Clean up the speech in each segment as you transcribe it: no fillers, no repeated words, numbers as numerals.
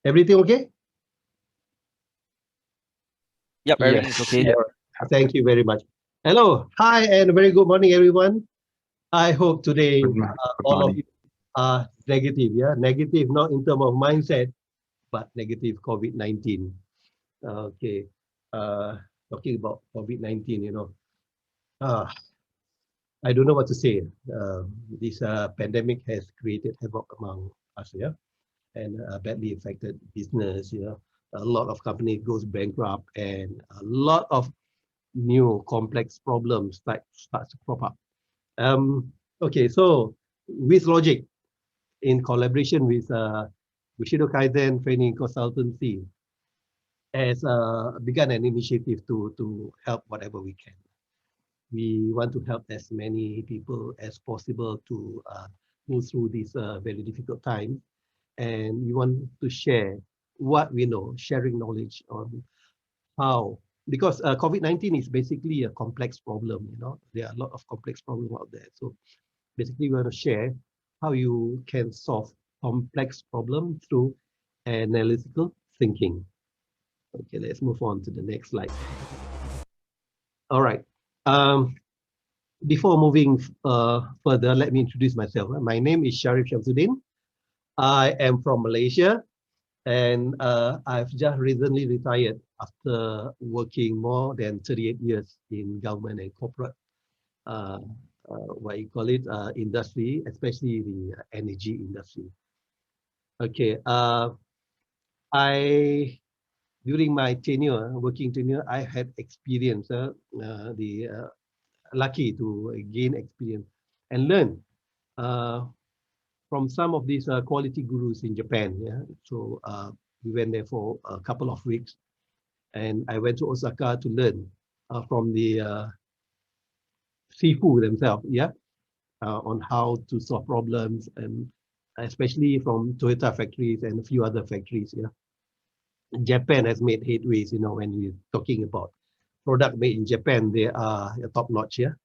Everything okay? Yep, everything's Yes. okay. Thank you very much. Hello, hi, and very good morning, everyone. I hope today Good all of morning. you are negative. Yeah, negative not in terms of mindset, but negative COVID-19. Okay. Uh, Talking about COVID-19, uh, I don't know what to say. This pandemic has created havoc among us, yeah, and badly affected business. A lot of companies goes bankrupt, and a lot of new complex problems start to crop up. Okay, so Wizlogix, in collaboration with Bushido Kaizen Training Consultancy, has begun an initiative to help whatever we can. We want to help as many people as possible to go through this very difficult time, and we want to share what we know, sharing knowledge on how, because COVID-19 is basically a complex problem. There are a lot of complex problems out there. So basically, we want to share how you can solve complex problem through analytical thinking. Okay, let's move on to the next slide. All right. Um, Before moving further, let me introduce myself. My name is Sharif Shamsuddin. I am from Malaysia, and I've just recently retired after working more than 38 years in government and corporate, uh, what you call it, industry, especially the energy industry. Okay, I during my tenure, working tenure, I had experience, the lucky to gain experience and learn uh, from some of these quality gurus in Japan. Yeah, so we went there for a couple of weeks, and I went to Osaka to learn from the Sifu themselves. Yeah, on how to solve problems, and especially from Toyota factories and a few other factories. Yeah, Japan has made headways. When we're talking about product made in Japan, they are top notch. Yeah.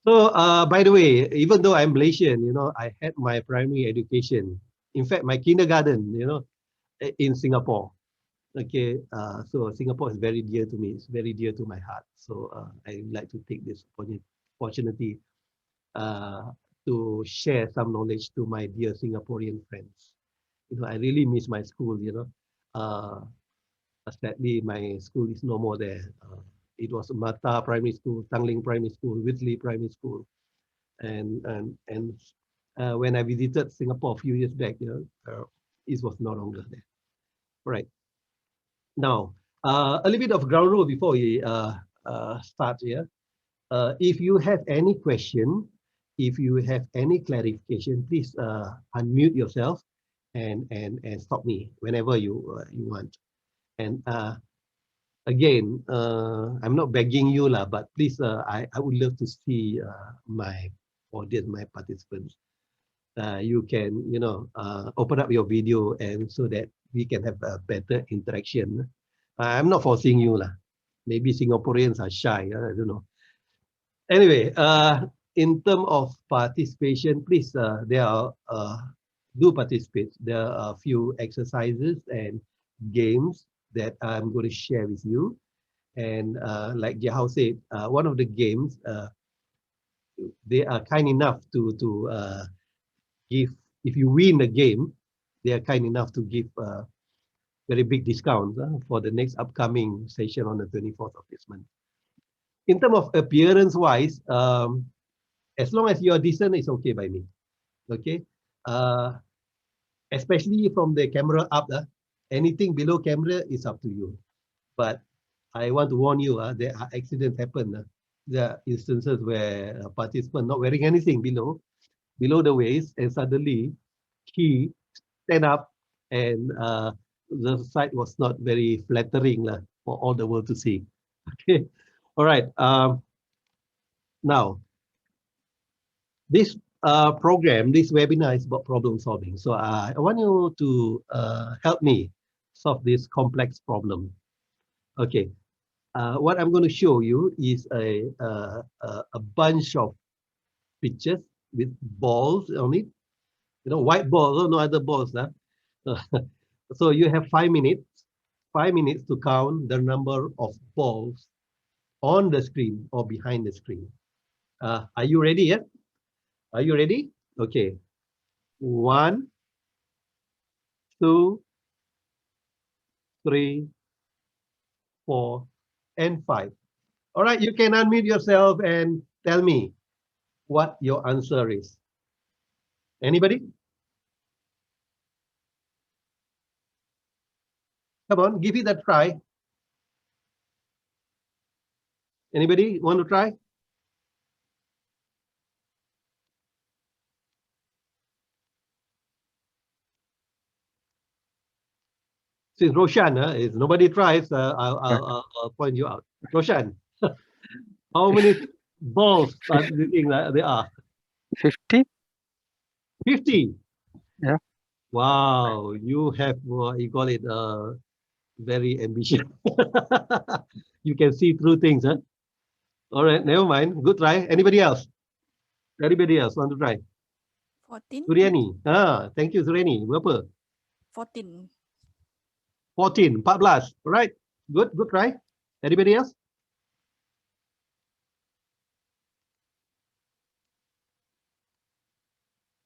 So, by the way, even though I'm Malaysian, I had my primary education. In fact, my kindergarten, in Singapore. Okay, so Singapore is very dear to me. It's very dear to my heart. So I would like to take this opportunity uh, to share some knowledge to my dear Singaporean friends. I really miss my school. Sadly, my school is no more there. It was Mata Primary School, Tangling Primary School, Whitley Primary School, and when I visited Singapore a few years back, it was no longer there. Right. Now, a little bit of ground rule before we start here. If you have any question, if you have any clarification, please unmute yourself and stop me whenever you want. And again, I'm not begging you lah, but please, I would love to see my audience, my participants. You can, open up your video and so that we can have a better interaction. I'm not forcing you lah. Maybe Singaporeans are shy. I don't know. Anyway, in terms of participation, please, do participate. There are a few exercises and games that I'm going to share with you. And like Jahao said, one of the games, they are kind enough to give, if you win the game, they are kind enough to give very big discounts for the next upcoming session on the 24th of this month. In terms of appearance wise, as long as you're decent, it's okay by me. Okay. Especially from the camera up, anything below camera is up to you. But I want to warn you, there are accidents happen. There are instances where a participant not wearing anything below the waist, and suddenly he stand up, and the sight was not very flattering for all the world to see. Okay. All right. Now, this program, this webinar is about problem solving. So I want you to help me solve this complex problem. Okay. What I'm going to show you is a bunch of pictures with balls on it. White balls, no other balls. So you have 5 minutes, 5 minutes to count the number of balls on the screen or behind the screen. Are you ready? Yeah? Are you ready? Okay. 1, 2, 3, 4, and 5. All right, you can unmute yourself and tell me what your answer is. Anybody? Come on, give it a try. Anybody want to try? Since Roshan, if nobody tries, I'll point you out. Roshan, how many balls do you think that there are? 50? 50. Yeah. Wow, you have, you call it very ambitious. You can see through things, huh? All right, never mind. Good try. Anybody else? Anybody else want to try? 14. Suryani. Thank you, Suryani. Berapa? 14. 14, 14. Right. Good try. Anybody else?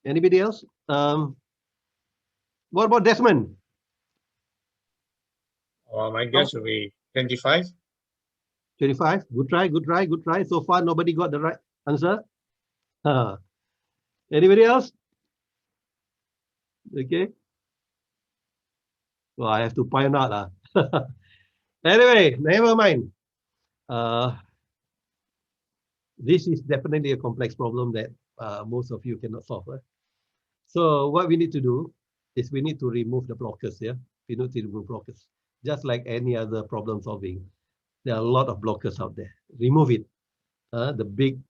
Anybody else? What about Desmond? My guess would be 25. 25. Good try, good try, good try. So far, nobody got the right answer. Anybody else? Okay. Well, I have to point out. Anyway, never mind. This is definitely a complex problem that most of you cannot solve. So what we need to do is we need to remove the blockers. Yeah, we need to remove blockers. Just like any other problem solving, there are a lot of blockers out there. Remove it. The big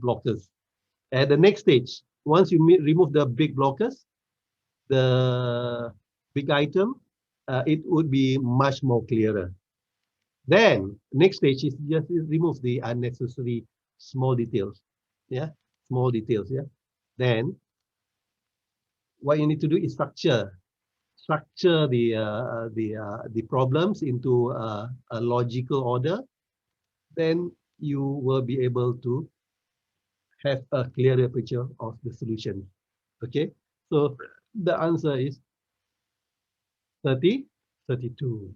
blockers. At the next stage, once you remove the big blockers, the big item, it would be much more clearer. Then next stage is just remove the unnecessary small details. Yeah, small details. Yeah. Then what you need to do is structure the problems into a logical order. Then you will be able to have a clearer picture of the solution. Okay, so the answer is 30, 32.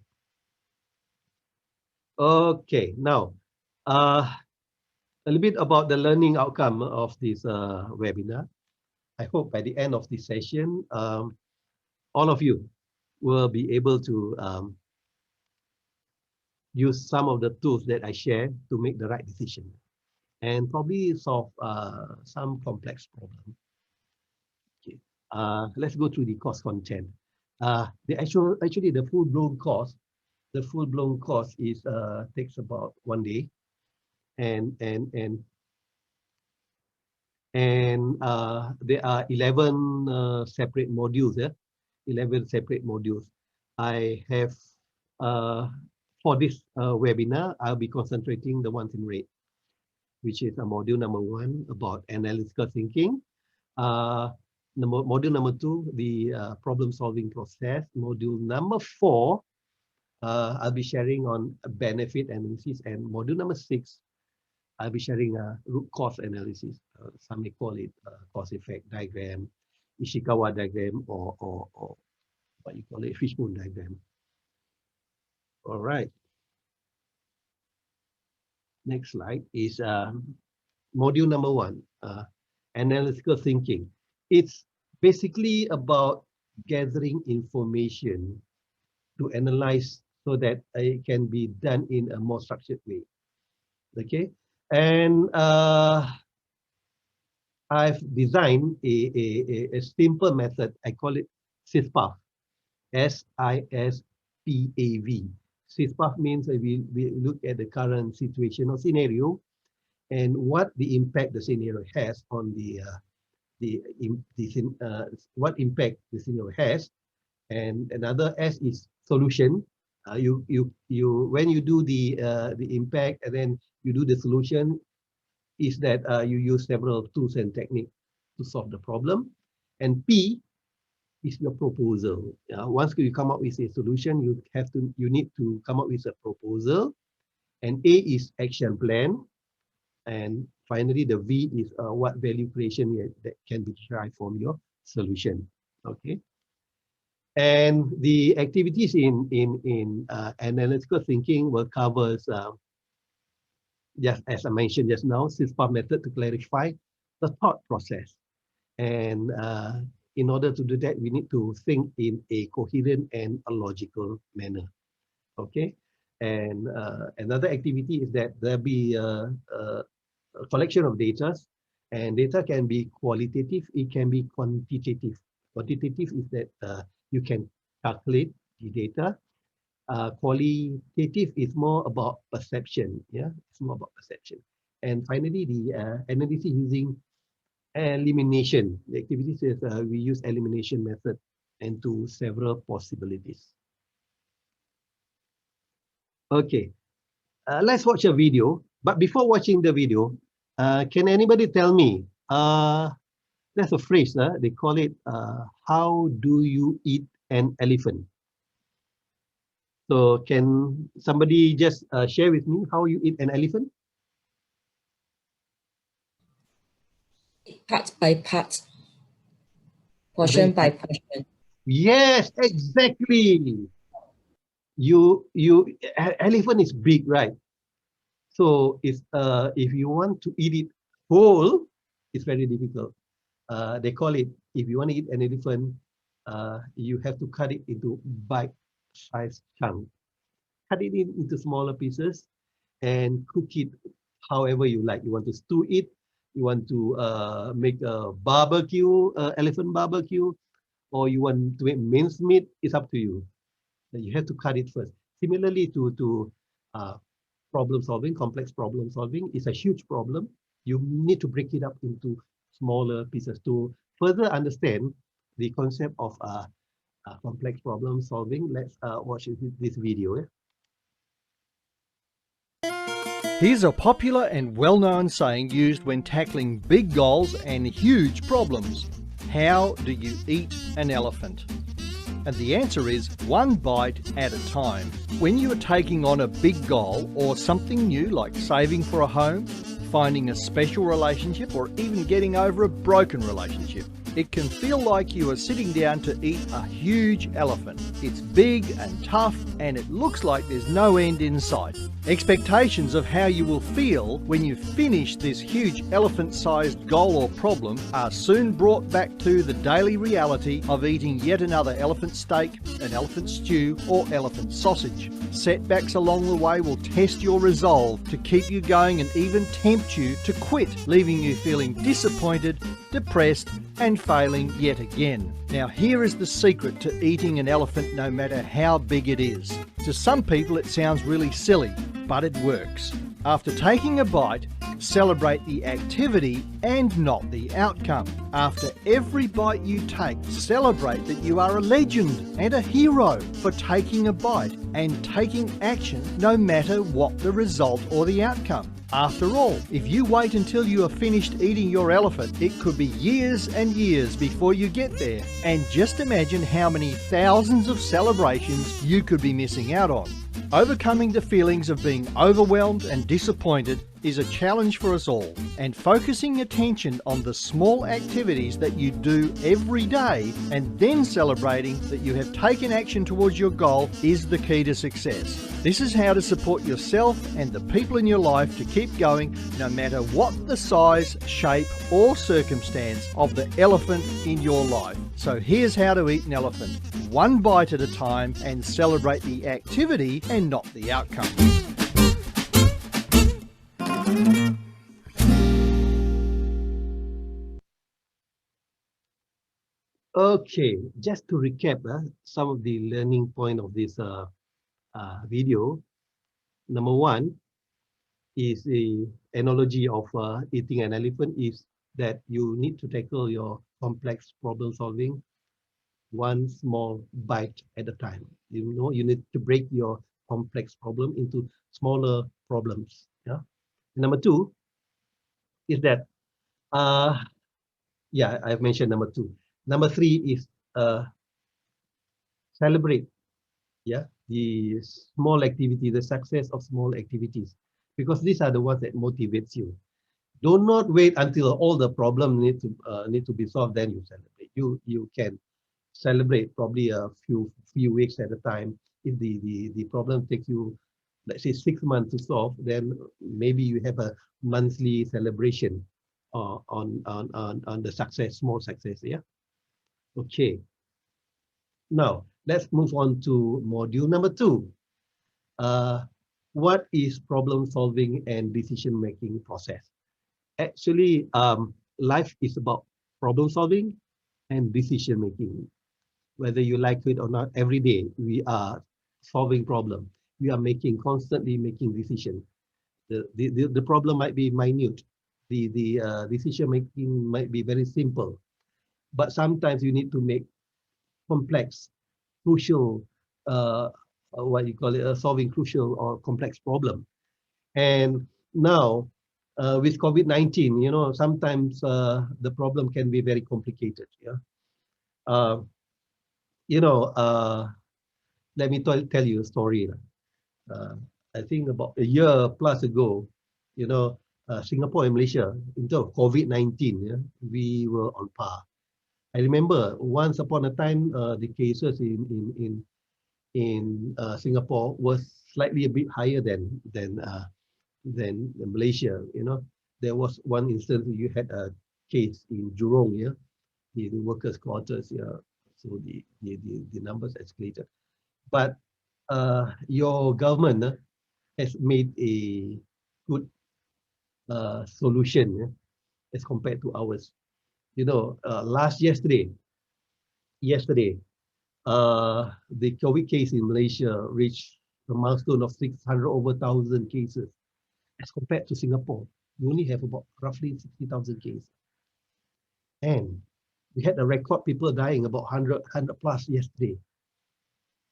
Okay, now a little bit about the learning outcome of this webinar. I hope by the end of this session, all of you will be able to use some of the tools that I share to make the right decision and probably solve some complex problem. Okay. Let's go through the course content. Actually the full-blown course, is takes about 1 day, and there are 11 separate modules. 11 separate modules. I have for this webinar, I'll be concentrating the ones in red, which is a module number 1 about analytical thinking. Module number 2, the problem solving process. Module number 4, I'll be sharing on benefit analysis, and module number 6, I'll be sharing a root cause analysis. Some may call it cause effect diagram, Ishikawa diagram, or what you call it, fishbone diagram. All right. Next slide is module number 1, analytical thinking. It's basically about gathering information to analyze so that it can be done in a more structured way. Okay, and I've designed a simple method. I call it SISPAV. SISPAV. SISPAV means we look at the current situation or scenario and what the impact the scenario has on what impact the scenario has. And another S is solution. When you do the impact and then you do the solution, is that you use several tools and techniques to solve the problem. And P is your proposal. Once you come up with a solution, you need to come up with a proposal, and A is action plan, and finally the V is what value creation that can be derived from your solution. Okay. And the activities in analytical thinking will cover, just as I mentioned just now, 6-part method to clarify the thought process. And in order to do that, we need to think in a coherent and a logical manner. Okay. And another activity is that there'll be a collection of data, and data can be qualitative, it can be quantitative. Quantitative is that you can calculate the data. Qualitative is more about perception. Yeah, it's more about perception. And finally, the analysis using elimination. The activity says we use elimination method into several possibilities. Okay, let's watch a video. But before watching the video, can anybody tell me, there's a phrase, they call it, how do you eat an elephant? So can somebody just share with me how you eat an elephant? Part by part, portion by portion. Yes, exactly. Elephant is big, right? So it's if you want to eat it whole, it's very difficult. They call it, if you want to eat an elephant, you have to cut it into bite-sized chunks. Cut it into smaller pieces and cook it however you like. You want to stew it, you want to make a barbecue, elephant barbecue, or you want to make minced meat, it's up to you. You have to cut it first. Similarly to problem solving, complex problem solving is a huge problem. You need to break it up into smaller pieces to further understand the concept of complex problem solving. Let's watch this video. Here's a popular and well-known saying used when tackling big goals and huge problems. How do you eat an elephant? And the answer is one bite at a time. When you are taking on a big goal or something new like saving for a home, finding a special relationship, or even getting over a broken relationship, it can feel like you are sitting down to eat a huge elephant. It's big and tough, and it looks like there's no end in sight. Expectations of how you will feel when you finish this huge elephant-sized goal or problem are soon brought back to the daily reality of eating yet another elephant steak, an elephant stew, or elephant sausage. Setbacks along the way will test your resolve to keep you going and even tempt you to quit, leaving you feeling disappointed, depressed, and failing yet again. Now here is the secret to eating an elephant no matter how big it is. To some people it sounds really silly, but it works. After taking a bite, celebrate the activity and not the outcome. After every bite you take, celebrate that you are a legend and a hero for taking a bite and taking action no matter what the result or the outcome. After all, if you wait until you are finished eating your elephant, it could be years and years before you get there. And just imagine how many thousands of celebrations you could be missing out on. Overcoming the feelings of being overwhelmed and disappointed is a challenge for us all, and focusing attention on the small activities that you do every day and then celebrating that you have taken action towards your goal is the key to success. This is how to support yourself and the people in your life to keep going no matter what the size, shape or circumstance of the elephant in your life. So here's how to eat an elephant, one bite at a time, and celebrate the activity and not the outcome. Okay, just to recap some of the learning point of this video. Number one is the analogy of eating an elephant is that you need to tackle your complex problem solving one small bite at a time. You know, you need to break your complex problem into smaller problems. Yeah. Number two is that, yeah, I've mentioned number two. Number three is celebrate, yeah, the small activity, the success of small activities, because these are the ones that motivates you. Do not wait until all the problems need to be solved, then you celebrate. You can celebrate probably a few weeks at a time. If the problem takes you, let's say, 6 months to solve, then maybe you have a monthly celebration on the success, small success. Yeah. Okay. Now let's move on to module number 2. What is problem solving and decision making process? Actually, life is about problem solving and decision making. Whether you like it or not, every day we are solving problem. We are constantly making decisions. The problem might be minute. The decision making might be very simple, but sometimes you need to make complex, crucial, what you call it, solving crucial or complex problem. And now, with COVID-19, sometimes the problem can be very complicated. Yeah. Uh, you know, uh, Let me tell you a story. I think about a year plus ago, Singapore and Malaysia, in terms of COVID-19, yeah, we were on par. I remember once upon a time, the cases in Singapore was slightly a bit higher than Malaysia. There was one instance you had a case in Jurong, yeah, the workers' quarters, yeah. So the numbers escalated. But your government has made a good solution, yeah, as compared to ours. Yesterday, the COVID case in Malaysia reached a milestone of 600 over 1,000 cases, as compared to Singapore. We only have about roughly 60,000 cases. And we had a record people dying, about 100 plus yesterday.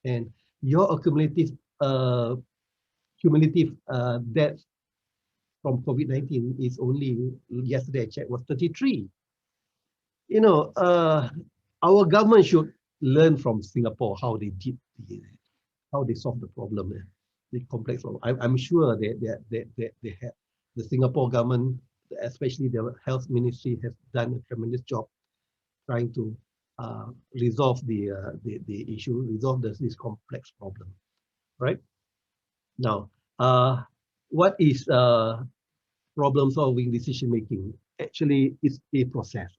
And your cumulative deaths from COVID-19 is only, yesterday I checked, was 33. Our government should learn from Singapore how they solved the problem, the complex problem. I'm sure that they have, the Singapore government, especially the health ministry, has done a tremendous job trying to resolve the issue, resolve this complex problem, right? Now, what is problem solving, decision making? Actually, it's a process.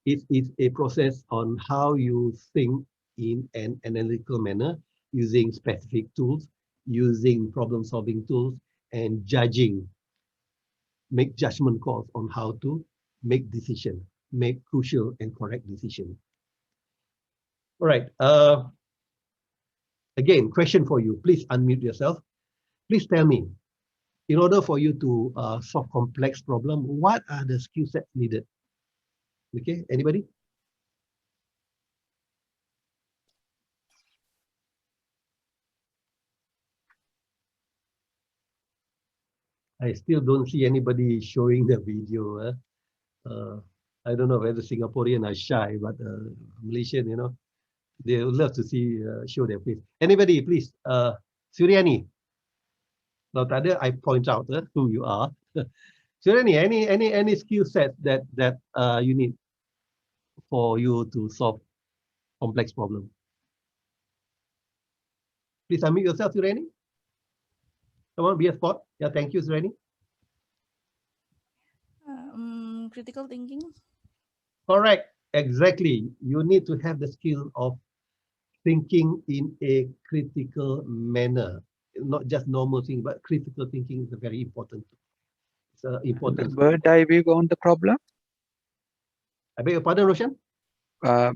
It is a process on how you think in an analytical manner, using specific tools, using problem solving tools, and make judgment calls on how to make decision, make crucial and correct decision. All right. Again, question for you. Please unmute yourself. Please tell me, in order for you to solve complex problem, what are the skill sets needed? Okay, anybody? I still don't see anybody showing the video. I don't know whether Singaporean are shy, but Malaysian, they would love to see show their face. Anybody, please. Suryani. Now, tadi I point out who you are. Suryani, any skill set that you need for you to solve complex problem? Please unmute yourself, Suryani. Come on, be a sport. Yeah, thank you, Suryani. Critical thinking. Correct. Exactly. You need to have the skill of thinking in a critical manner, not just normal thinking, but critical thinking is a very important. It's an important. Bird eye view on the problem. I beg your pardon, Roshan?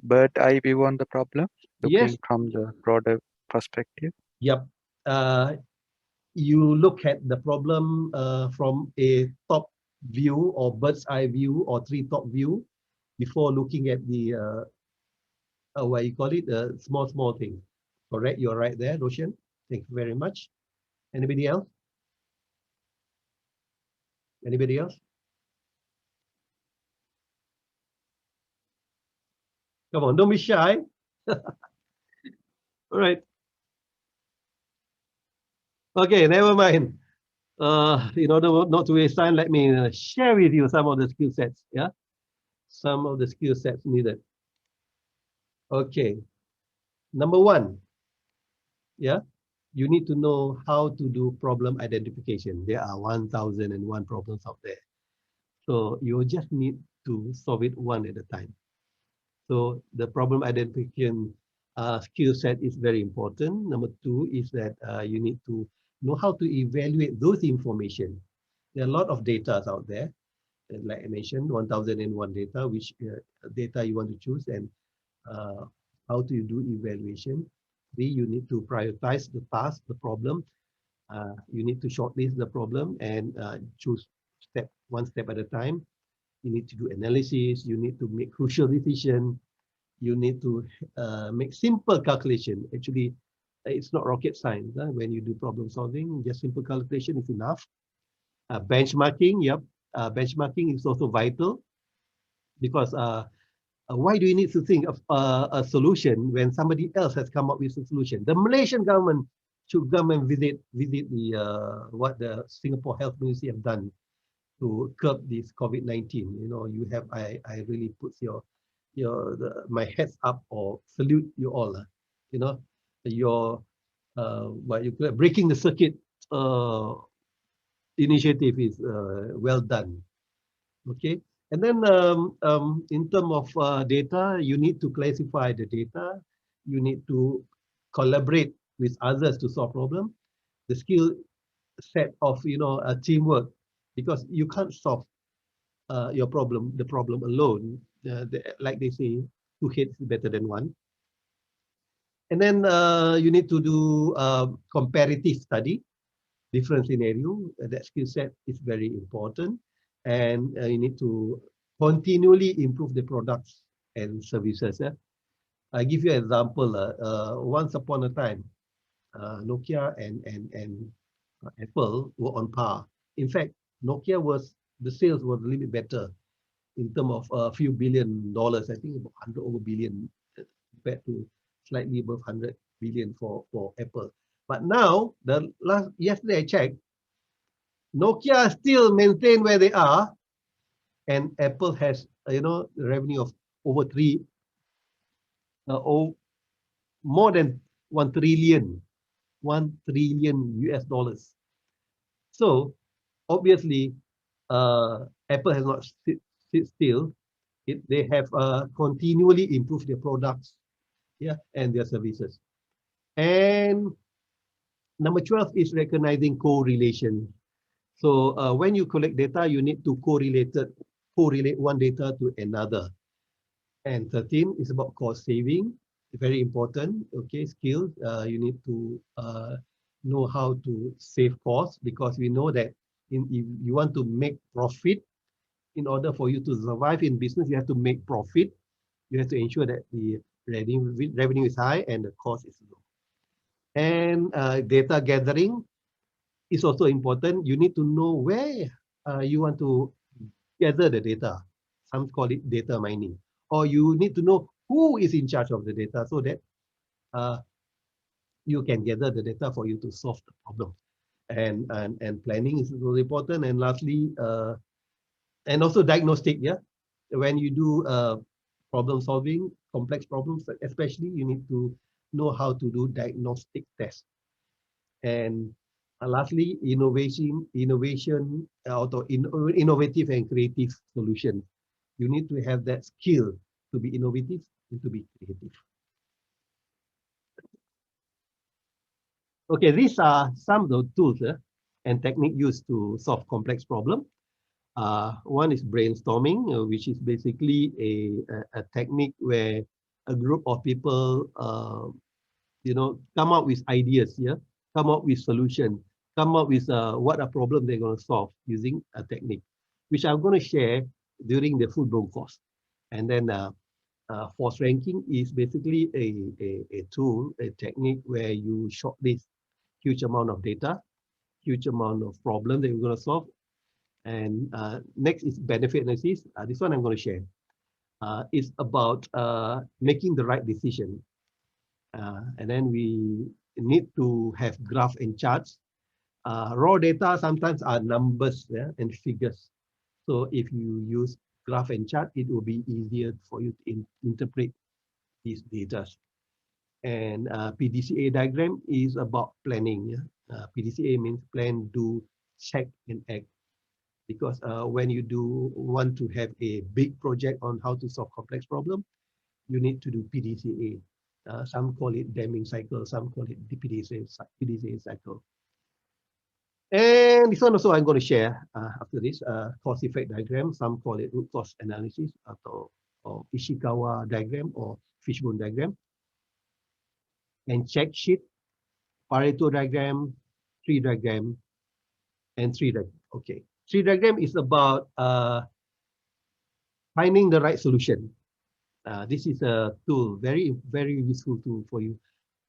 Bird eye view on the problem, looking Yes. from the broader perspective. Yep. You look at the problem from a top view or bird's eye view or treetop view before looking at the what you call it, small things. Correct, you're right there, Roshan. Thank you very much. Anybody else? Anybody else? Come on, don't be shy. All right. Okay, never mind. In order not to waste time, let me share with you some of the skill sets. Yeah, some of the skill sets needed. Okay, number one. Yeah, you need to know how to do problem identification. There are 1,001 problems out there. So you just need to solve it one at a time. So the problem identification skill set is very important. Number two is that you need to know how to evaluate those information. There are a lot of data out there. Like I mentioned, 1,001 data, which data you want to choose, and how do you do evaluation. Three, you need to prioritize the task, the problem. You need to shortlist the problem and choose one step at a time. You need to do analysis. You need to make crucial decision. You need to make simple calculation. Actually, it's not rocket science. When you do problem solving, just simple calculation is enough. Benchmarking, yep. Benchmarking is also vital because why do you need to think of a solution when somebody else has come up with a solution? The Malaysian government should come and visit the what the Singapore Health Ministry have done to curb this COVID-19. You know, you have I really put my heads up or salute you all. You know, your what you call it, breaking the circuit initiative is well done. Okay, and then in terms of data, you need to classify the data. You need to collaborate with others to solve problem. The skill set of a teamwork, because you can't solve the problem alone. Like they say, two heads is better than one. And then you need to do comparative study, different scenario. That skill set is very important, and you need to continually improve the products and services. I give you an example. Once upon a time, Nokia and Apple were on par. In fact, the sales were a little bit better in terms of a few $billion. I think about 100 over billion compared to slightly above 100 billion for Apple. But now, yesterday I checked, Nokia still maintain where they are, and Apple has revenue of over more than 1 trillion US dollars. So obviously, Apple has not sit still. They have continually improved their products, and their services. And number 12 is recognizing correlation. So when you collect data, you need to correlate one data to another. And 13 is about cost saving. Very important. Okay, skills. You need to know how to save costs, because we know that if you want to make profit, in order for you to survive in business, you have to make profit. You have to ensure that the revenue is high and the cost is low. And data gathering is also important. You need to know where you want to gather the data. Some call it data mining. Or you need to know who is in charge of the data, so that you can gather the data for you to solve the problem. And planning is also important. And lastly, and also diagnostic. When you do problem solving, complex problems especially, you need to know how to do diagnostic tests. And lastly, innovative and creative solutions. You need to have that skill to be innovative and to be creative. Okay, these are some of the tools and technique used to solve complex problems. One is brainstorming, which is basically a technique where a group of people, come up with ideas, come up with solutions, come up with what a problem they're going to solve using a technique, which I'm going to share during the full-blown course. And then force ranking is basically a tool, a technique where you shortlist huge amount of data, huge amount of problems that you're going to solve. And next is benefit analysis. This one I'm going to share. It's about making the right decision. And then we need to have graph and charts. Raw data sometimes are numbers, yeah, and figures. So if you use graph and chart, it will be easier for you to interpret these data. And PDCA diagram is about planning. Yeah? PDCA means plan, do, check, and act. Because when you want to have a big project on how to solve complex problem, you need to do PDCA. Some call it Deming cycle, some call it the PDCA cycle. And this one also I'm going to share after this cause effect diagram. Some call it root cause analysis or Ishikawa diagram or fishbone diagram. And check sheet, Pareto diagram, tree diagram, and tree diagram. Okay, tree diagram is about finding the right solution. This is a tool, very useful tool for you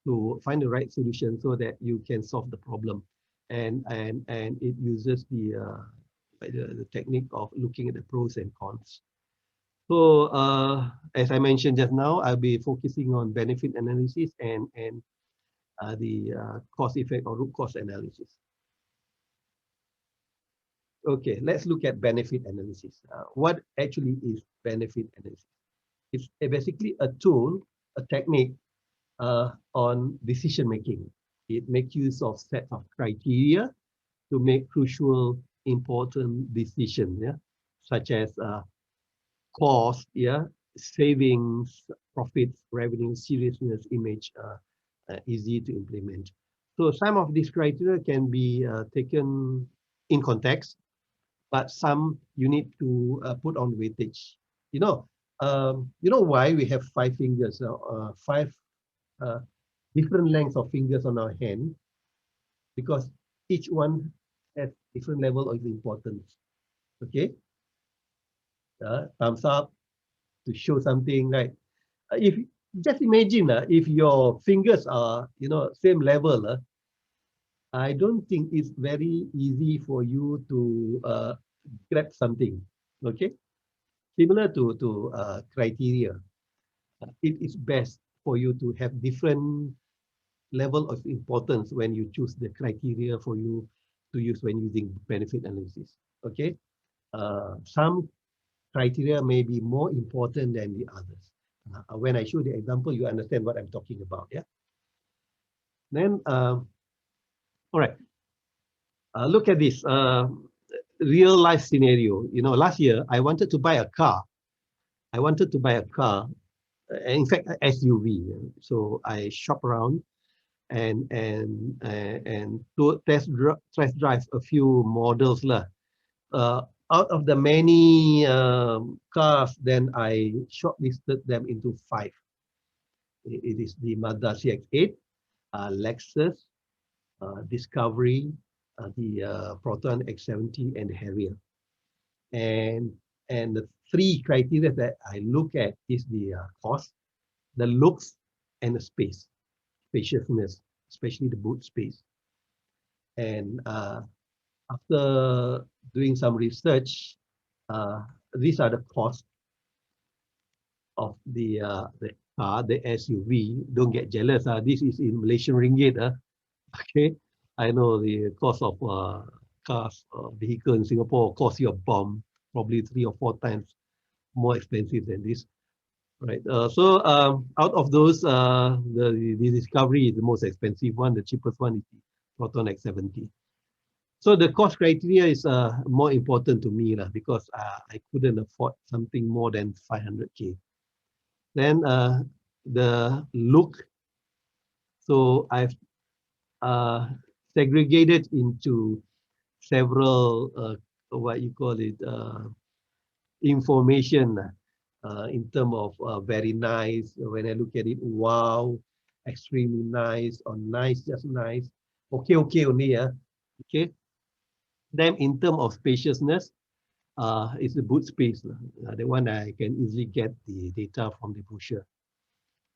to find the right solution so that you can solve the problem. And it uses the technique of looking at the pros and cons. So as I mentioned just now, I'll be focusing on benefit analysis and the cause effect or root cause analysis. Okay, let's look at benefit analysis. What actually is benefit analysis? It's basically a tool, a technique on decision making. It makes use of set of criteria to make crucial, important decisions, yeah, such as cost, yeah, savings, profits, revenue, seriousness, image, easy to implement. So some of these criteria can be taken in context, but some you need to put on weightage. You know why we have 5 fingers, 5 different lengths of fingers on our hand? Because each one has different level of importance. Okay, thumbs up to show something, right? If just imagine if your fingers are same level, I don't think it's very easy for you to grab something. Okay, similar to criteria, it is best for you to have different level of importance when you choose the criteria for you to use when using benefit analysis. Okay, some criteria may be more important than the others. When I show the example, you understand what I'm talking about. Yeah. Then, all right. Look at this real life scenario. Last year I wanted to buy a car. In fact, SUV. So I shop around and to test drive a few models lah. Out of the many cars, then I shortlisted them into 5. It is the Mazda CX-8, Lexus, Discovery, the Proton X70, and Harrier. And the 3 criteria that I look at is the cost, the looks, and the spaciousness, especially the boot space. And after doing some research, these are the costs of the car, the SUV. Don't get jealous. This is in Malaysian ringgit. Okay, I know the cost of cars, vehicle in Singapore cost you a bomb, probably 3 or 4 times more expensive than this. Right. So out of those, the Discovery is the most expensive one. The cheapest one is the Proton X70. So the cost criteria is more important to me because I couldn't afford something more than 500K. Then the look. So I've segregated into several what you call it information in terms of very nice. When I look at it, wow, extremely nice, or nice, just nice, okay only. Okay. Then in terms of spaciousness, it's the boot space. The one I can easily get the data from the brochure.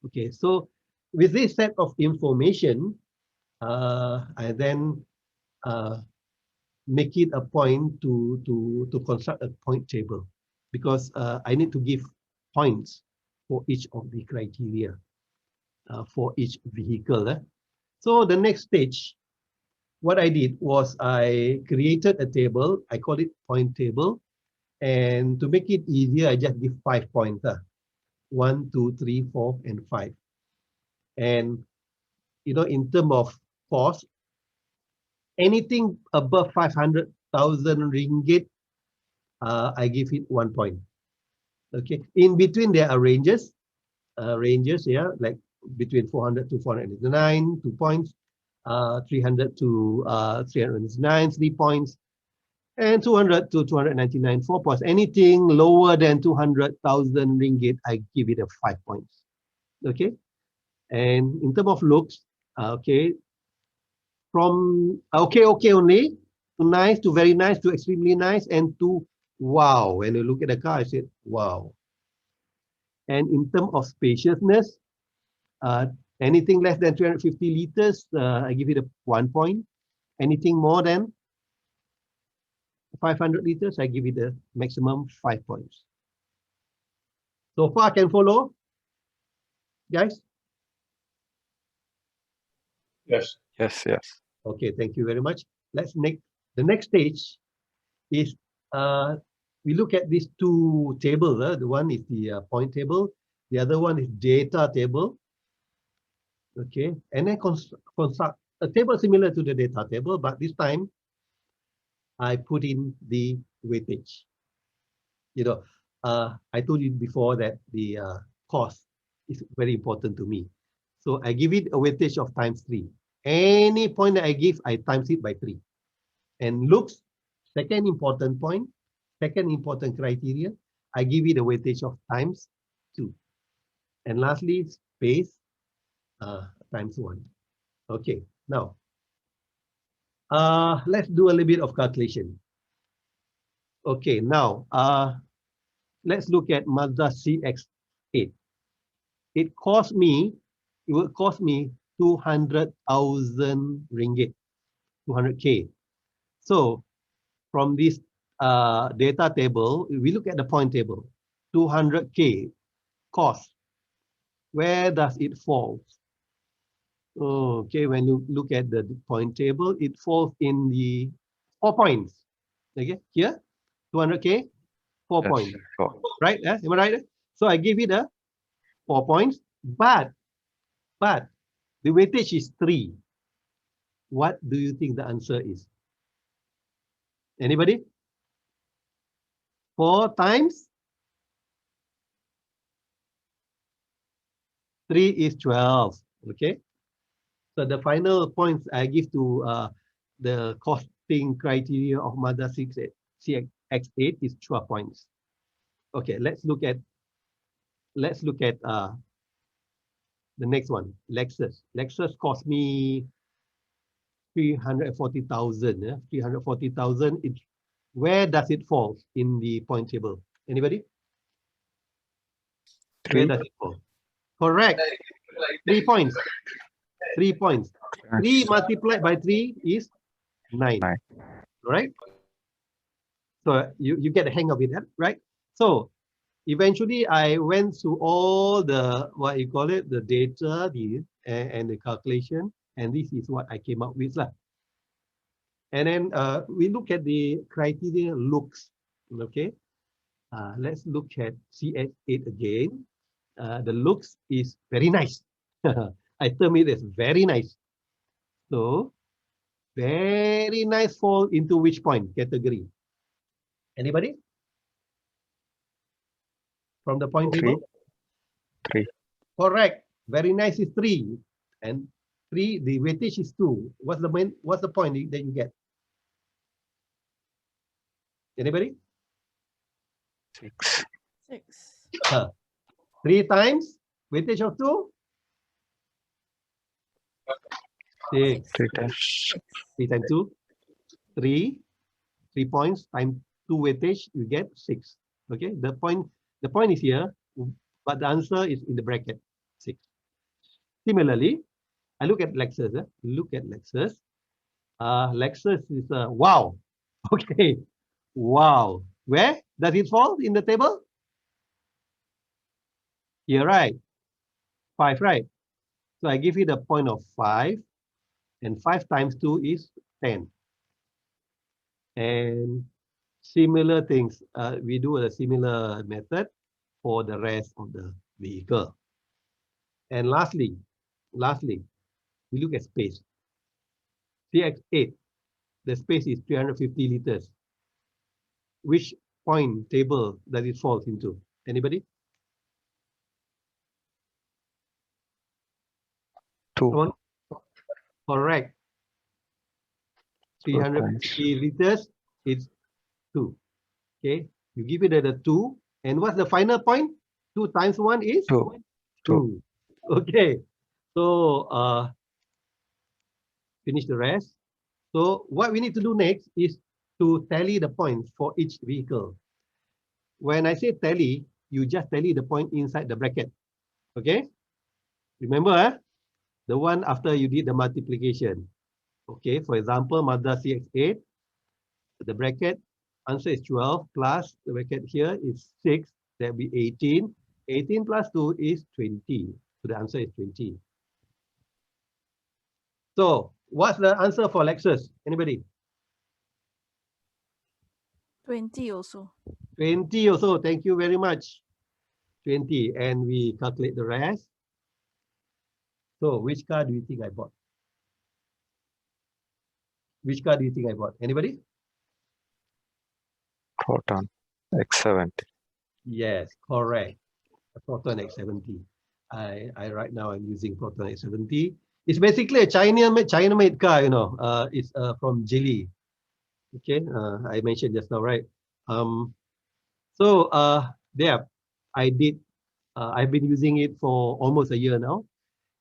Okay, so with this set of information, I then make it a point to construct a point table, because I need to give points for each of the criteria for each vehicle. So the next stage, what I did was I created a table. I call it point table. And to make it easier, I just give 5 points. 1, 2, 3, 4, and 5. And, you know, in terms of cost, anything above 500,000 ringgit, I give it 1 point. Okay. In between, there are ranges. Yeah, like between 400 to 489, 2 points. 300 to 309, 3 points. And 200 to 299, 4 points. Anything lower than 200,000 ringgit, I give it a 5 points. Okay. And in terms of looks, okay, from okay only to nice to very nice to extremely nice and to wow. When you look at the car, I said wow. And in terms of spaciousness, anything less than 350 liters, I give it a 1 point. Anything more than 500 liters, I give it a maximum 5 points. So far, can follow, guys? Yes. Yes. Okay, thank you very much. Let's make the next stage is we look at these two tables. The one is the point table, the other one is data table. Okay, and then construct a table similar to the data table, but this time I put in the weightage. You know, I told you before that the cost is very important to me. So I give it a weightage of ×3. Any point that I give, I times it by 3. And looks, second important point, second important criteria, I give it a weightage of ×2. And lastly, space ×1. Okay, now let's do a little bit of calculation. Okay, now let's look at Mazda CX-8. It will cost me 200,000 ringgit, 200K. So from this data table, we look at the point table, 200K cost. Where does it fall? Okay, when you look at the point table, it falls in the 4 points. Okay, here, 200K, 4 points. Right? Am I right? So I give it a 4 points, but the weightage is 3. What do you think the answer is? Anybody? 4 times 3 is 12. Okay. So the final points I give to the costing criteria of Mazda CX-8 is 12 points. Okay, let's look at the next one, Lexus. Lexus cost me 340,000. 340,000. Where does it fall in the point table? Anybody? 3. Where does it fall? Correct. 3 points. 3 points. 3 multiplied by 3 is 9. Right? So you get the hang of it, right? So eventually I went through all the, what you call it, the data and the calculation, and this is what I came up with. And then we look at the criteria looks. Okay. Let's look at CX-8 again. The looks is very nice. I term it as very nice. So very nice fall into which point category? Anybody? From the point table? 3. Correct. Very nice is 3. And 3, the weightage is 2. What's the point that you get? Anybody? 6. 6. 3 times weightage of 2? 6. 3 times. 3 times 2? 3. 3 points times 2 weightage, you get 6. Okay, the point is here, but the answer is in the bracket 6. Similarly, I look at Lexus. Look at Lexus. Lexus is wow. Okay, wow. Where does it fall in the table? Here, right? 5, right? So I give you the point of 5, and 5 times 2 is 10. And similar things, we do a similar method for the rest of the vehicle. And lastly, we look at space. CX8, the space is 350 liters. Which point table does it fall into? Anybody? 2. Come on. Correct. 350 liters, it's 2. Okay, you give it the 2, and what's the final point? 2 times 1 is 2. 2. Okay, so finish the rest. So what we need to do next is to tally the points for each vehicle. When I say tally, you just tally the point inside the bracket. Okay, remember the one after you did the multiplication. Okay, for example, Mazda CX-8, the bracket answer is 12 plus the bracket here is 6, that will be 18. 18 plus 2 is 20. So the answer is 20. So what's the answer for Lexus? Anybody? 20 also. 20 also. Thank you very much. 20. And we calculate the rest. So which car do you think I bought? Which car do you think I bought? Anybody? Proton X70. Yes, correct. A Proton X70. Right now I'm using Proton X70. It's basically a China-made car, you know. It's from Geely. Okay, I mentioned just now, right? There, I've been using it for almost a year now,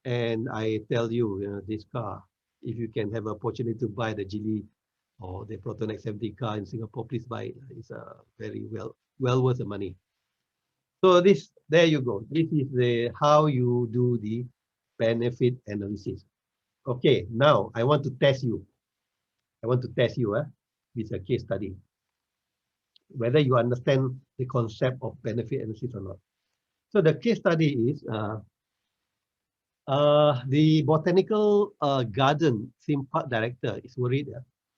and I tell you, this car, if you can have an opportunity to buy the Geely or the Proton X70 car in Singapore, please buy it. It's very well worth the money. So there you go. This is how you do the benefit analysis. Okay, now I want to test you. With a case study, whether you understand the concept of benefit analysis or not. So the case study is the botanical garden theme park director is worried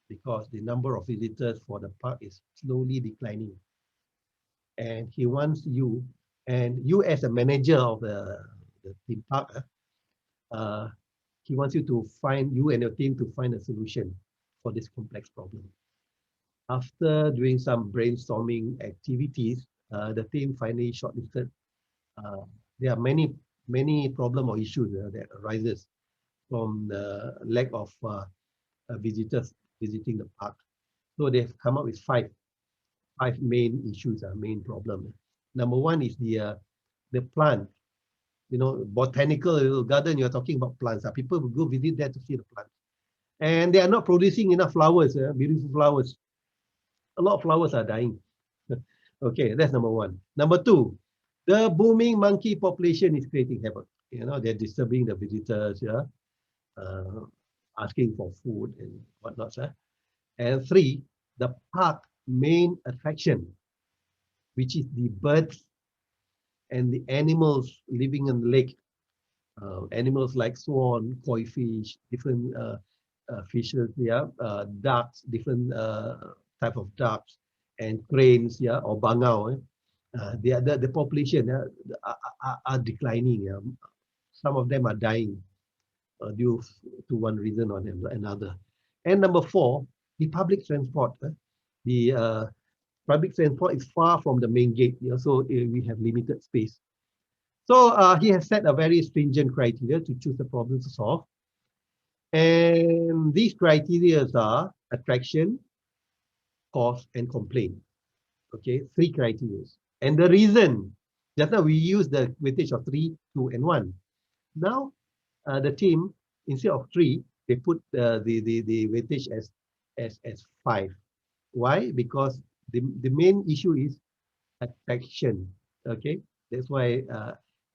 because the number of visitors for the park is slowly declining. And he wants you, and you as a manager of the theme park, he wants you and your team to find a solution for this complex problem. After doing some brainstorming activities, the team finally shortlisted. There are many problems or issues that arises from the lack of visitors visiting the park. So they've come up with five main issues, main problem. Number one is the plant. You know, botanical garden, you're talking about plants. People will go visit there to see the plants. And they are not producing enough flowers, beautiful flowers. A lot of flowers are dying. Okay, that's number one. Number two, the booming monkey population is creating havoc. You know, they're disturbing the visitors, asking for food and whatnot. And three, the park main attraction, which is the birds and the animals living in the lake. Animals like swan, koi fish, different fishes, ducks, different type of ducks, and cranes, or bangau. The population are declining. Some of them are dying due to one reason or another. And number four, the public transport. The public transport is far from the main gate, so we have limited space. So he has set a very stringent criteria to choose the problem to solve. And these criteria are attraction, cost, and complaint. Okay, 3 criteria. And the reason, just now we used the weightage of 3, 2, and 1. Now, the team, instead of 3, they put the weightage as 5. Why? Because the main issue is attraction. Okay, that's why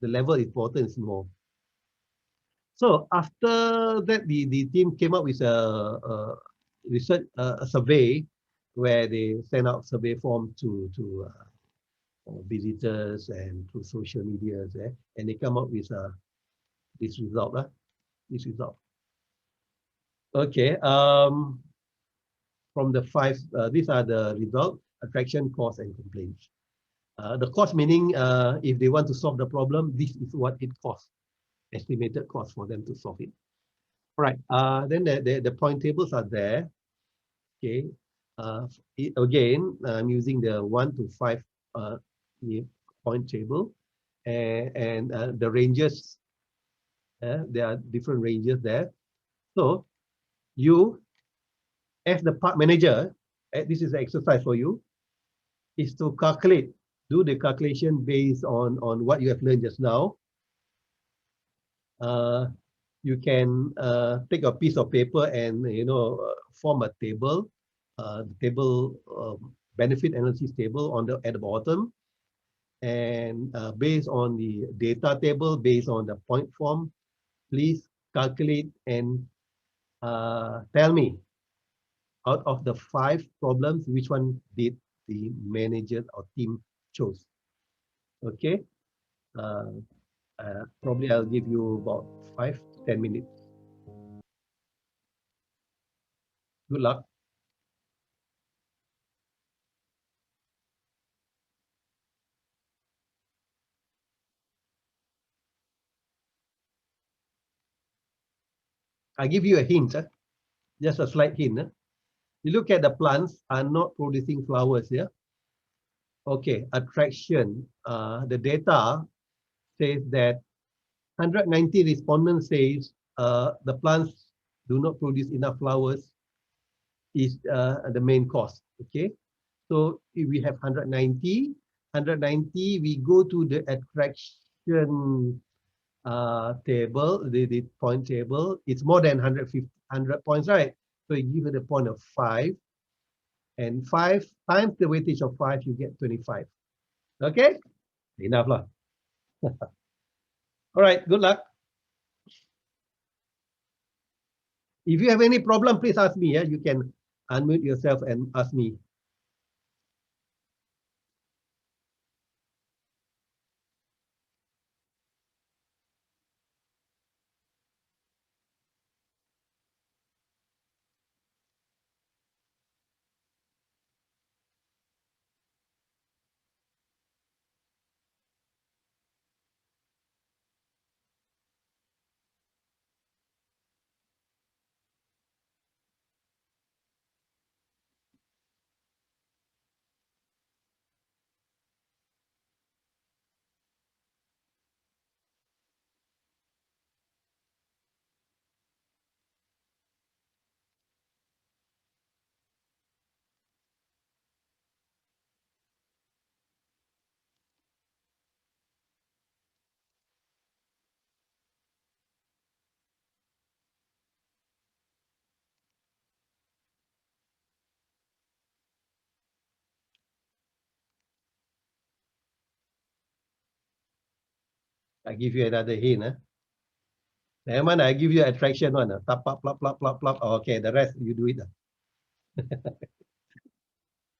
the level of importance is more. So after that, the team came up with a research a survey where they sent out survey form to visitors and through social media, and they come up with this result. This result. Okay. From the 5, these are the results: attraction, cost, and complaints. The cost meaning if they want to solve the problem, this is what it costs, estimated cost for them to solve it. All right. Then the point tables are there. Okay. Again, I'm using the 1 to 5 point table, and the ranges. There are different ranges there. So you, as the part manager, this is an exercise for you, is to calculate, do the calculation based on what you have learned just now. You can take a piece of paper and form a table, benefit analysis table at the bottom, and based on the data table, based on the point form, please calculate and tell me, out of the 5 problems, which one did the manager or team chose? Okay. Probably I'll give you about 5 to 10 minutes. Good luck. I give you a hint, just a slight hint. You look at the plants are not producing flowers here. Okay, attraction. The data says that 190 respondents says the plants do not produce enough flowers is the main cause. Okay, so if we have 190, we go to the attraction table, the point table. It's more than 100 points, right? So you give it a point of 5, and 5 times the weightage of 5, you get 25. Okay, enough lah. All right, good luck. If you have any problem, please ask me. You can unmute yourself and ask me. I give you another hint. That one, I give you attraction one. Tap, plop, plop, plop, plop, plop. Okay, the rest you do it.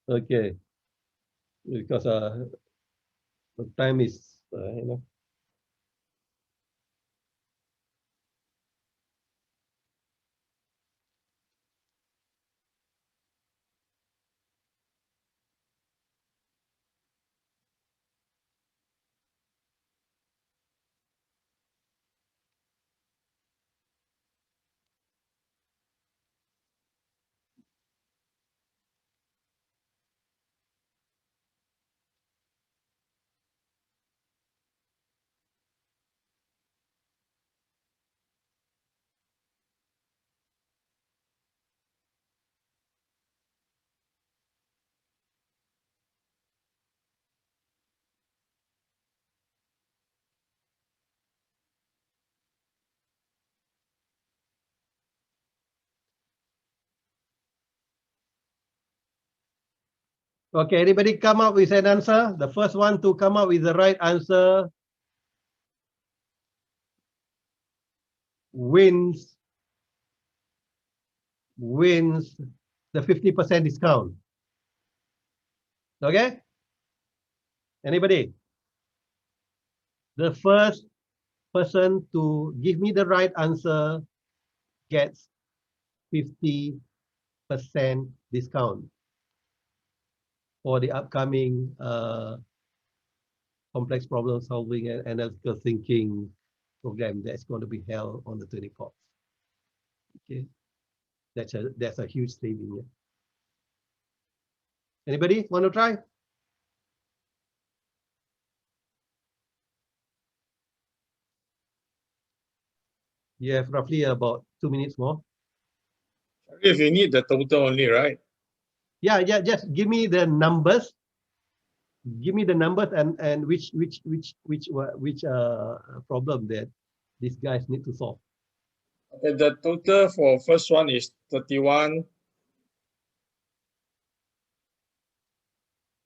Okay, because the time is, okay, anybody come up with an answer? The first one to come up with the right answer wins the 50% discount. Okay? Anybody? The first person to give me the right answer gets 50% discount for the upcoming complex problem solving and analytical thinking program that's going to be held on the 24th. Okay, that's a huge saving. Yeah. Anybody want to try? You have roughly about 2 minutes more. If you need the total only, right? Yeah, just give me the numbers. Give me the numbers and which problem that these guys need to solve. Okay, the total for first one is 31.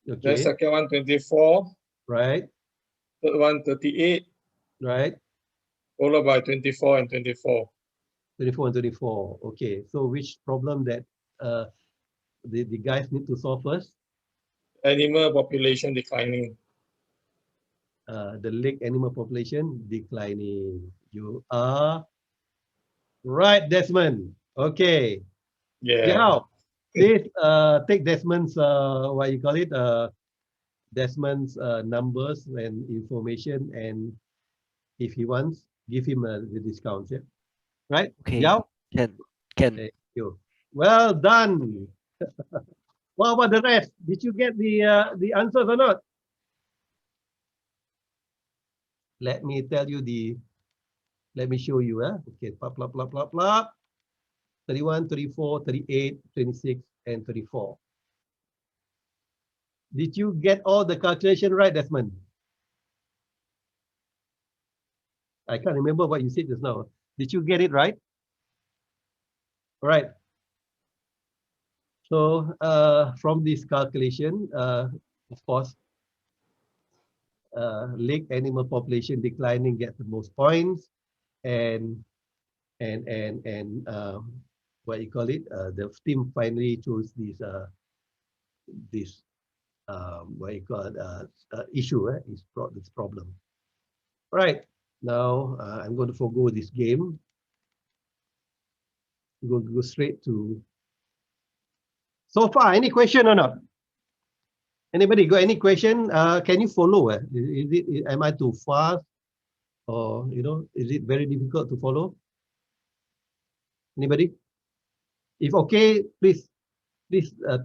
The Okay, second one 24. right, Third one 38. right. Followed by 24 and 24. 24 and 24. Okay, so which problem that the guys need to solve first? Animal population declining. The lake animal population declining. You are right, Desmond. Okay. Yeah. Now, please take Desmond's what you call it? Desmond's numbers and information, and if he wants, give him the discount. Yeah. Right? Okay. Yao? Can. Thank you. Well done. What about the rest? Did you get the answers or not? Let me tell you let me show you. Okay, blah, blah, blah, blah, blah. 31, 34, 38, 26, and 34. Did you get all the calculation right, Desmond? I can't remember what you said just now. Did you get it right? All right. So from this calculation, of course, lake animal population declining gets the most points, and what you call it? The team finally chose this what you call it, issue. This problem. All right. Now I'm going to forgo this game. We're going to go straight to. So far, any question or not? Anybody got any question? Can you follow? Am I too fast, or is it very difficult to follow? Anybody? If okay, please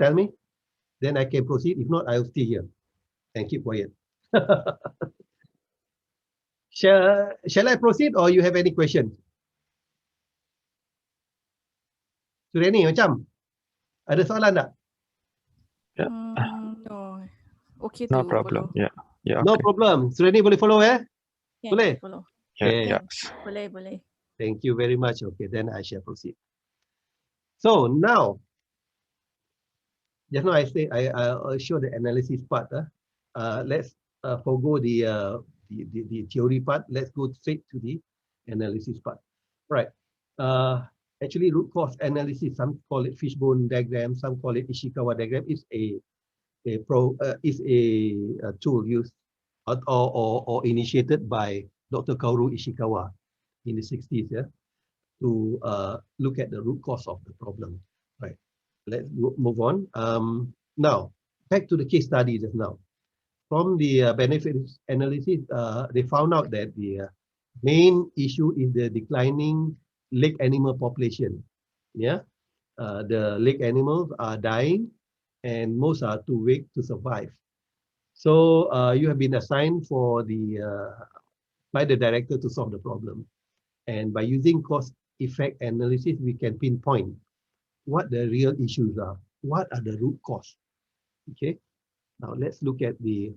tell me. Then I can proceed. If not, I'll stay here and keep quiet. Shall I proceed, or you have any questions? Sureni, macam ada soalan tak? Yeah. No. Okay No to problem. follow. Yeah. No Okay. problem. Sureni boleh follow Can Boleh? follow. Okay. Yeah. Boleh. Thank you very much. Okay, then I shall proceed. So now, just now I say I'll show the analysis part. Let's forgo the theory part. Let's go straight to the analysis part. Right. Actually, root cause analysis. Some call it fishbone diagram. Some call it Ishikawa diagram. Is a tool used or initiated by Dr. Kaoru Ishikawa in the 60s. Yeah. To look at the root cause of the problem. Right. Let's move on. Now, back to the case study just now. From the benefits analysis, they found out that the main issue is the declining lake animal population. Yeah, the lake animals are dying, and most are too weak to survive. So you have been assigned for by the director to solve the problem, and by using cause effect analysis, we can pinpoint what the real issues are. What are the root cause? Okay. Now let's look at the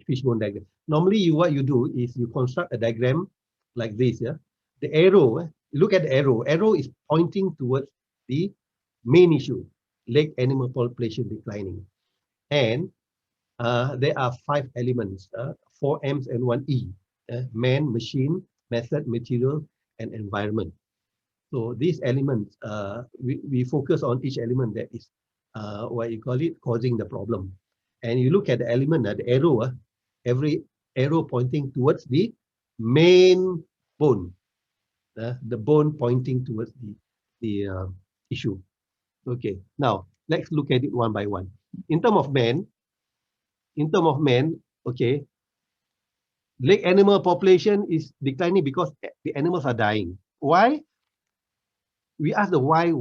fishbone diagram. Normally, what you do is you construct a diagram like this. Yeah. The arrow. Look at the arrow. Arrow is pointing towards the main issue: lake animal population declining, and there are 5 elements: 4 M's and 1 E: man, machine, method, material, and environment. So these elements, we focus on each element that is what you call it, causing the problem. and you look at the element, the arrow, every arrow pointing towards the main bone, the bone pointing towards the issue. Okay, now let's look at it one by one. In terms of man, okay, lake animal population is declining because the animals are dying. Why? We ask the why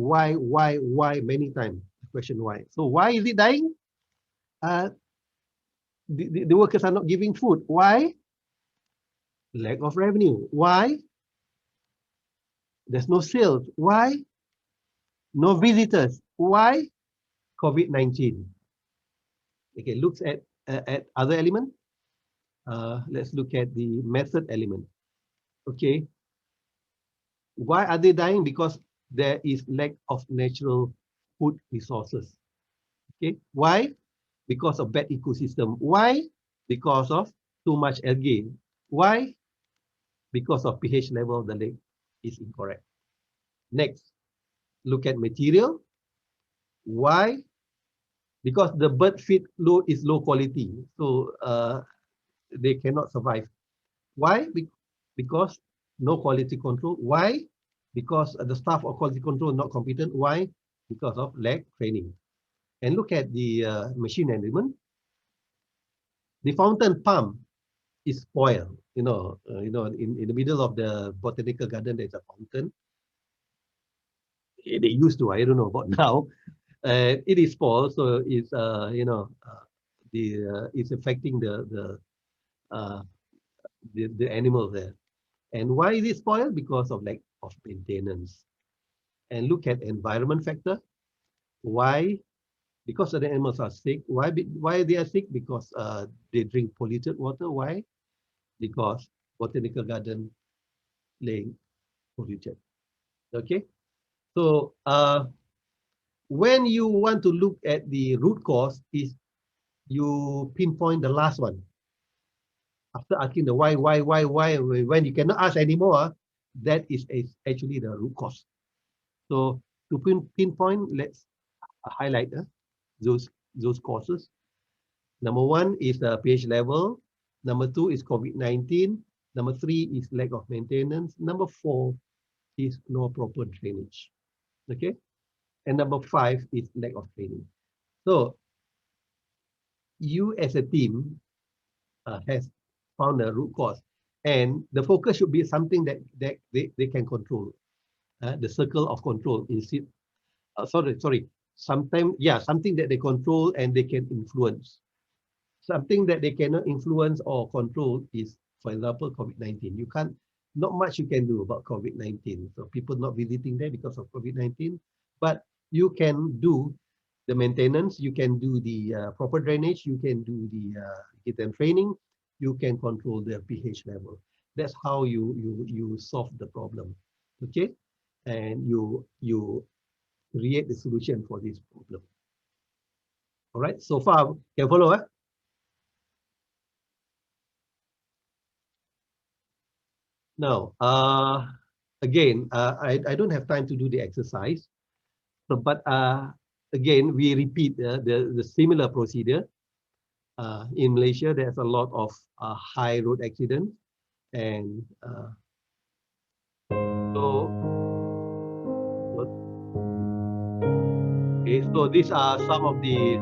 many times. The question why. So why is it dying? The workers are not giving food. Why? Lack of revenue. Why? There's no sales. Why? No visitors. Why? COVID-19. Okay, looks at other element. Let's look at the method element. Okay. Why are they dying? Because there is lack of natural food resources. Okay. Why? Because of bad ecosystem. Why? Because of too much algae. Why? Because of pH level of the lake is incorrect. Next, look at material. Why? Because the bird feed load is low quality, so they cannot survive. Why? Because no quality control. Why? Because the staff of quality control not competent. Why? Because of lack training. And look at the machine element. The fountain pump is spoiled. In the middle of the botanical garden, there's a fountain. They used to, I don't know about now. It is spoiled, so it's it's affecting the animals there. And why is it spoiled? Because of lack of maintenance. And look at environment factor. Why? Because the animals are sick. Why they are sick? Because they drink polluted water. Why? Because botanical garden laying polluted. Okay. So when you want to look at the root cause, is you pinpoint the last one. After asking the why, when you cannot ask anymore, that is actually the root cause. So to pinpoint, let's highlight those causes. Number one is the pH level. Number two is COVID-19. Number three is lack of maintenance. Number four is no proper drainage. Okay. And number five is lack of training. So you as a team has found a root cause, and the focus should be something that they can control. The circle of control is it. Sometimes, yeah, something that they control and they can influence. Something that they cannot influence or control is, for example, COVID-19. You can't, not much you can do about COVID-19. So people not visiting there because of COVID-19, but you can do the maintenance, you can do the proper drainage, you can do the get them training, you can control their pH level. That's how you solve the problem. Okay, and you create the solution for this problem. All right, so far can follow, huh? Now, again, I don't have time to do the exercise, so, but again, we repeat the similar procedure. In Malaysia, there's a lot of high road accidents, and so these are some of the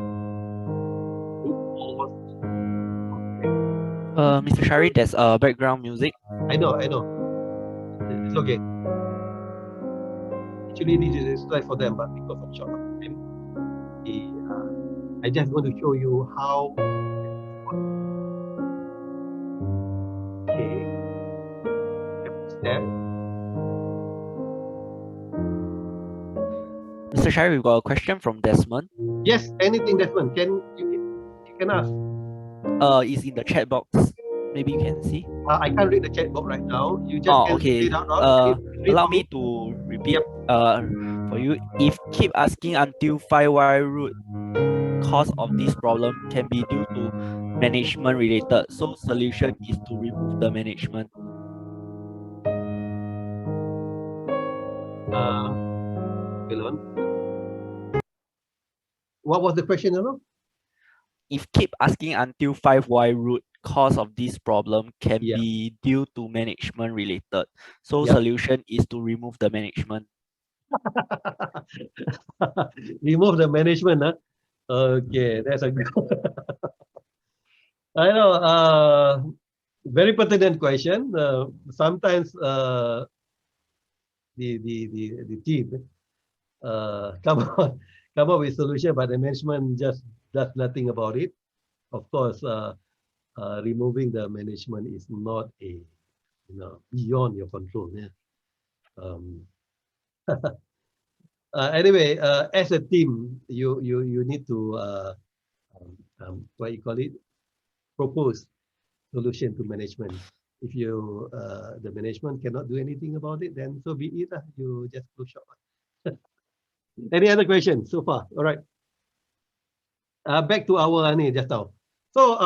Mr. Shari, there's background music. I know. It's okay. Actually, this is a exercise for them, but because of short of time, I just want to show you how. Okay. Step. Mr. Shari, we've got a question from Desmond. Yes, anything, Desmond. You can ask. It's in the chat box. Maybe you can see. I can't read the chat box right now. You just can okay. read out. Allow me to repeat for you. If keep asking until 5Y root cause of this problem can be due to management related. So solution is to remove the management. What was the question, if keep asking until 5 why root cause of this problem can Yeah. be due to management related. So Yep. solution is to remove the management. Remove the management, huh? Okay, that's a good. I know. Very pertinent question. Sometimes the team come up come up with solution, but the management just does nothing about it. Of course, removing the management is not beyond your control. Yeah. Um, anyway, as a team, you need to what you call it, propose solution to management. If you the management cannot do anything about it, then so be it. You just close shop. Any other questions so far? All right. Back to our just now. So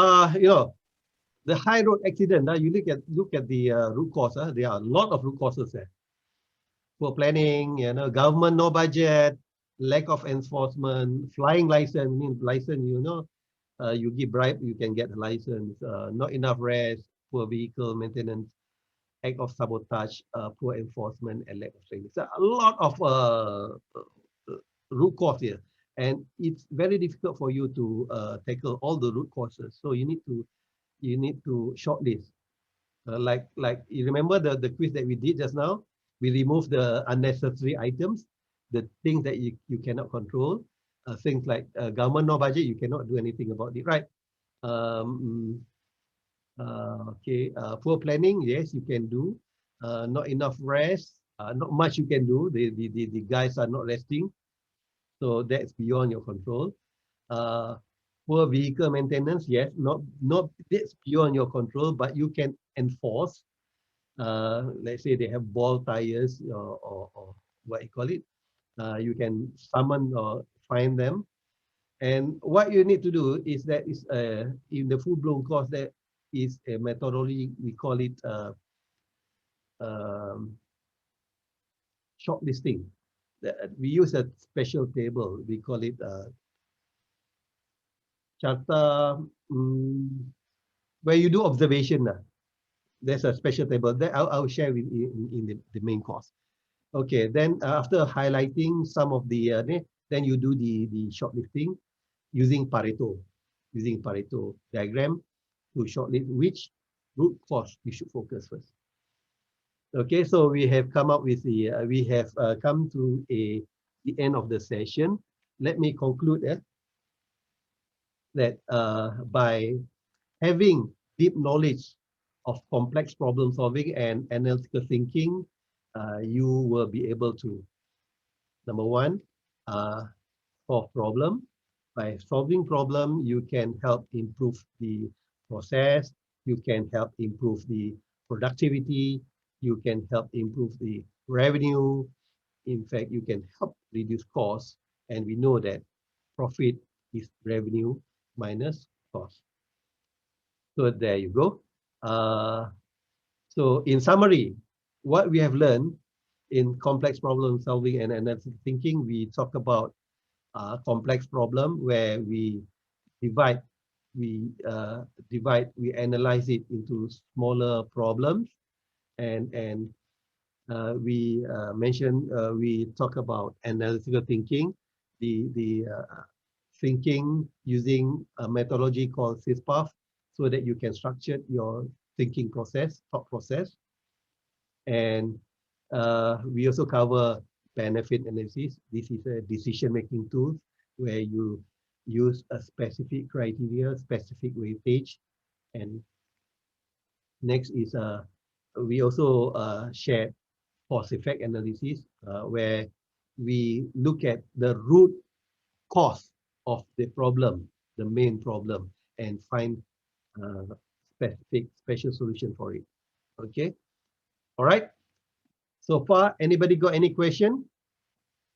the high road accident. You look at the root cause. There are a lot of root causes there. Poor planning, government no budget, lack of enforcement, flying license means license. You give bribe, you can get a license. Not enough rest, poor vehicle maintenance, act of sabotage, poor enforcement, and lack of training. So a lot of root cause here, and it's very difficult for you to tackle all the root causes. So you need to shortlist. Like you remember the quiz that we did just now? We removed the unnecessary items, the things that you cannot control, things like government no budget, you cannot do anything about it, right? Okay, poor planning, yes, you can do. Not enough rest, not much you can do. The guys are not resting, so that's beyond your control. Poor vehicle maintenance, yes, not that's beyond your control, but you can enforce. Let's say they have ball tires or what you call it. You can summon or find them. And what you need to do is that is in the full-blown course, there is a methodology, we call it shortlisting. We use a special table, we call it charta, where you do observation. There's a special table that I'll share with you in the main course. Okay, then after highlighting some of the, then you do the shortlisting using Pareto diagram to shortlist which root cause you should focus first. Okay, so we have come up with the, we have come to the end of the session. Let me conclude that by having deep knowledge of complex problem solving and analytical thinking, you will be able to, number one, solve problem. By solving problem, you can help improve the process, you can help improve the productivity, you can help improve the revenue. In fact, you can help reduce costs, and we know that profit is revenue minus cost. So there you go. So in summary, what we have learned in complex problem solving and analytical thinking, we talk about complex problem where we divide, we analyze it into smaller problems, and we we talk about analytical thinking, the thinking using a methodology called SysPath, so that you can structure your thinking process, thought process. And we also cover benefit analysis. This is a decision-making tool where you use a specific criteria, specific weightage. And next is we also share cause-effect analysis, where we look at the root cause of the problem, the main problem, and find special solution for it. Okay, all right. So far, anybody got any question?